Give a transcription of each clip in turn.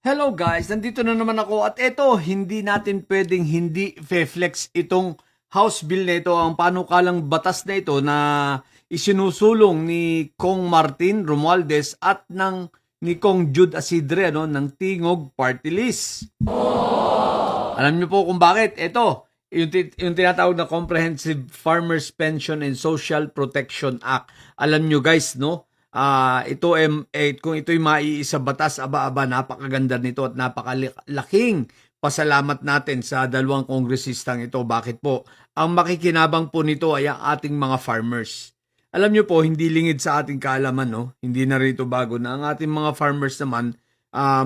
Hello guys, nandito na naman ako at eto, hindi natin pwedeng hindi flex itong House Bill na ito, ang panukalang batas na ito na isinusulong ni Kong Martin Romualdez at ni Kong Jude Asidre ng Tingog Party List. Alam niyo po kung bakit? Ito, yung tinatawag na Comprehensive Farmers Pension and Social Protection Act. Alam niyo guys, no? Ito kung ito'y maiisa batas, aba-aba, napakaganda nito at napakalaking pasalamat natin sa dalawang kongresistang ito. Bakit po? Ang makikinabang po nito ay ang ating mga farmers. Alam niyo po, hindi lingid sa ating kaalaman, no? Hindi na rito bago na ang ating mga farmers naman,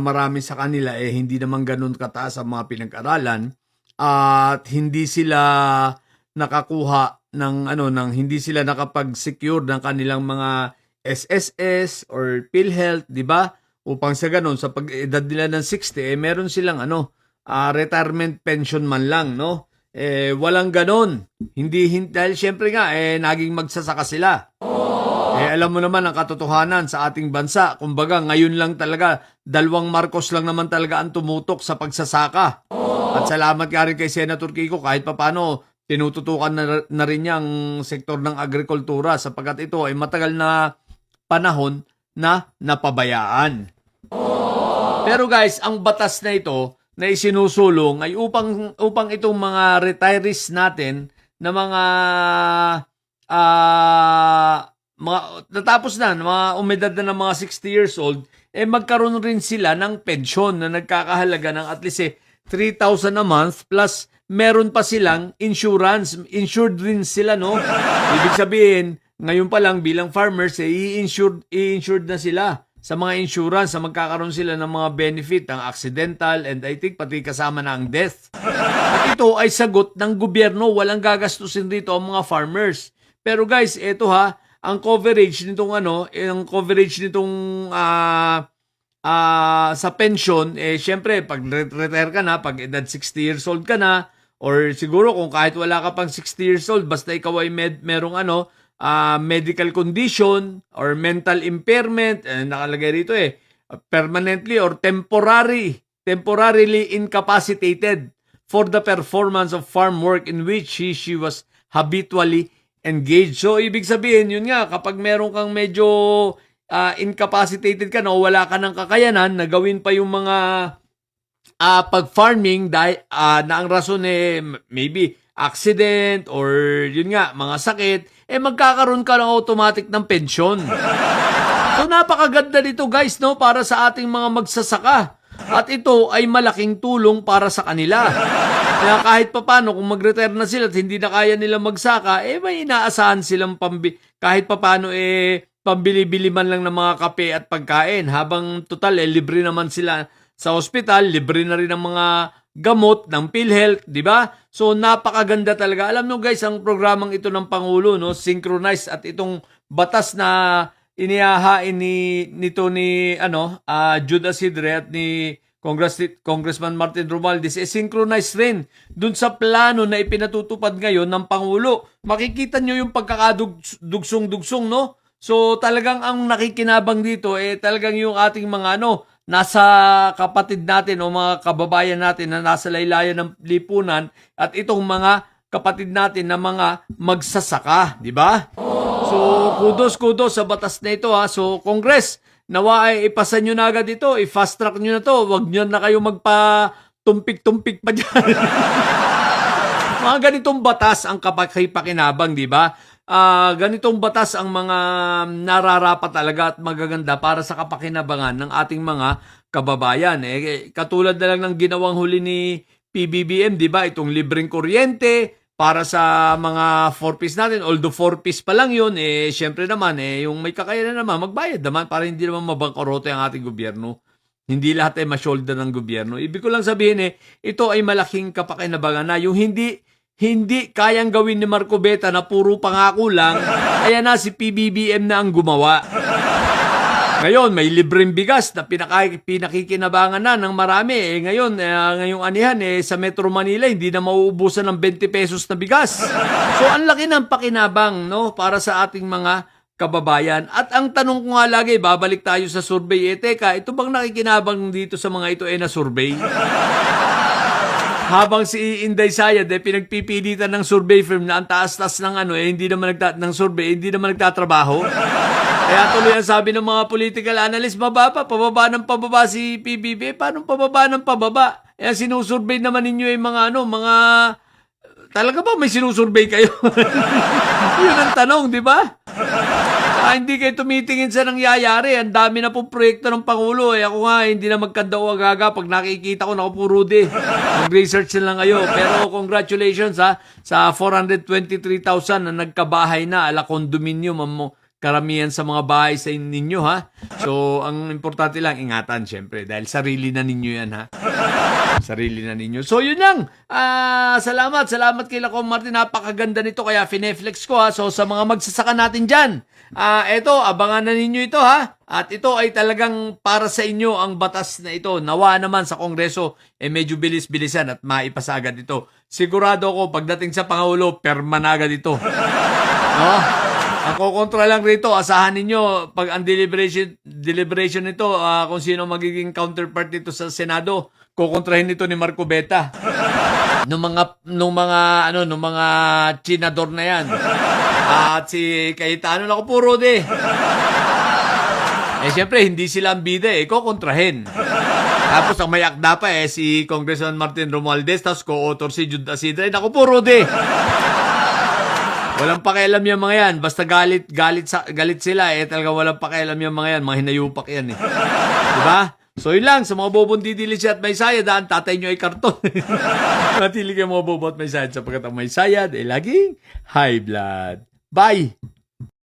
marami sa kanila hindi naman ganun kataas ang mga pinag-aralan at hindi sila nakakuha ng hindi sila nakapag-secure ng kanilang mga SSS or PhilHealth, di ba? Upang sa ganun, sa pag-edad nila ng 60, meron silang retirement pension man lang, no? Walang ganun. Dahil syempre nga, naging magsasaka sila. Alam mo naman ang katotohanan sa ating bansa. Kumbaga, ngayon lang talaga, 2 Marcos lang naman talaga ang tumutok sa pagsasaka. At salamat nga rin kay Senator Kiko kahit papano, tinututukan na rin niya ang sektor ng agrikultura sapagkat ito ay matagal na panahon na napabayaan. Pero guys, ang batas na ito na isinusulong ay upang itong mga retirees natin na mga natapos na, mga umedad na ng mga 60 years old, magkaroon rin sila ng pensyon na nagkakahalaga ng at least 3,000 a month plus meron pa silang insurance. Insured rin sila, no? Ibig sabihin, ngayon pa lang bilang farmers, i-insured na sila sa mga insurance, sa magkakaroon sila ng mga benefit, ang accidental, and I think pati kasama na ang death. At ito ay sagot ng gobyerno, walang gagastusin dito ang mga farmers. Pero guys, ito ang coverage nitong sa pension, syempre, pag retire ka na, pag edad 60 years old ka na, or siguro kung kahit wala ka pang 60 years old, basta ikaw ay merong medical condition or mental impairment, nakalagay rito permanently or temporarily incapacitated for the performance of farm work in which she was habitually engaged. So, ibig sabihin, yun nga, kapag meron kang medyo incapacitated ka na o wala ka ng kakayanan na gawin pa yung mga pag-farming na ang rason maybe accident or yun nga, mga sakit, magkakaroon ka ng automatic ng pensyon. So napakaganda nito guys, no, para sa ating mga magsasaka. At ito ay malaking tulong para sa kanila. Kaya kahit papano, kung mag-retire na sila at hindi na kaya nila magsaka, may inaasahan silang kahit papano pambili-bili man lang ng mga kape at pagkain. Habang total, libre naman sila sa ospital, libre na rin ang mga gamot ng PhilHealth, di ba? So napakaganda talaga. Alam nyo guys, ang programang ito ng Pangulo, no, synchronized, at itong batas na inihahain ni Jude Asidre at ni Congressman Martin Romualdez, synchronized rin dun sa plano na ipinatutupad ngayon ng Pangulo. Makikita nyo yung pagkakadugsong-dugsong, no? So talagang ang nakikinabang dito talagang yung ating mga nasa kapatid natin o mga kababayan natin na nasa laylayan ng lipunan at itong mga kapatid natin na mga magsasaka, di ba? So kudos sa batas na ito So Congress, nawa ay ipasa nyo na agad ito, i-fast track nyo na to, wag nyo na kayo magpa-tumpik-tumpik pa dyan. Mga ganitong batas ang kapakipakinabang, di ba? Ganitong batas ang mga nararapat talaga at magaganda para sa kapakinabangan ng ating mga kababayan. Katulad na lang ng ginawang huli ni PBBM, di ba? Itong libreng kuryente para sa mga 4-piece natin. Although 4-piece pa lang yun, syempre naman, yung may kakayanan naman, magbayad naman para hindi naman mabangkorote ang ating gobyerno. Hindi lahat ay ma-shoulder ng gobyerno. Ibig ko lang sabihin, ito ay malaking kapakinabangan na yung hindi kayang gawin ni Marco Beta na puro pangako lang, kaya na si PBBM na ang gumawa. Ngayon, may libreng bigas na pinakikinabangan na ng marami. Ngayong anihan, sa Metro Manila, hindi na mauubusan ng 20 pesos na bigas. So, ang laki ng pakinabang, no, para sa ating mga kababayan. At ang tanong ko nga lagi, babalik tayo sa survey, teka, ito bang nakikinabang dito sa mga ito na survey? Habang si Inday Sayad, pinagpipilitan ng survey firm na ang taas-taas ng hindi naman ng survey, hindi naman nagtatrabaho. Kaya tuloy ang sabi ng mga political analyst, pababa ng pababa si PBB. Paano pababa ng pababa? Sinusurvey naman ninyo yung mga talaga ba may sinusurvey kayo? Yun ang tanong, di ba? Hindi kayo tumitingin sa nangyayari. Ang dami na pong proyekto ng Pangulo. Ako nga, hindi na magkanda-agaga. Pag nakikita ko, naku, puro de. Mag-research na lang kayo. Pero congratulations sa 423,000 na nagkabahay na ala condominium mo. Karamihan sa mga bahay sa ninyo, ha? So, ang importante lang, ingatan, syempre. Dahil sarili na ninyo yan, ha? Sarili na ninyo. So, yun lang. Salamat kay Lacom Martin. Napakaganda nito, kaya fineflex ko, ha? So, sa mga magsasaka natin dyan, eto, abangan na ninyo ito, ha? At ito ay talagang para sa inyo ang batas na ito. Nawa naman sa Kongreso, medyo bilis-bilisan at maipasa agad ito. Sigurado ako, pagdating sa Pangulo, perma na agad ito. No? Ang kukontra lang rito, asahan ninyo, pag ang deliberation nito, kung sino magiging counterpart nito sa Senado, kukontrahin nito ni Marco Beta. Nung mga chinador na yan. At si Cayetano, naku, puro de. Siyempre, hindi sila ang bida, kukontrahin. Tapos ang may akda pa si Congressman Martin Romualdez, tapos co-author si Jude Asidre, naku, puro de. Walang pakialam yung mga yan. Basta galit sila, talaga walang pakialam yung mga yan. Mga hinayupak yan, Diba? So yun lang, sa mga bobong didilis at may sayad, tatay nyo ay karton. Matili kayo mga bobo at may sayad sapagkat ang may sayad ay laging high blood. Bye!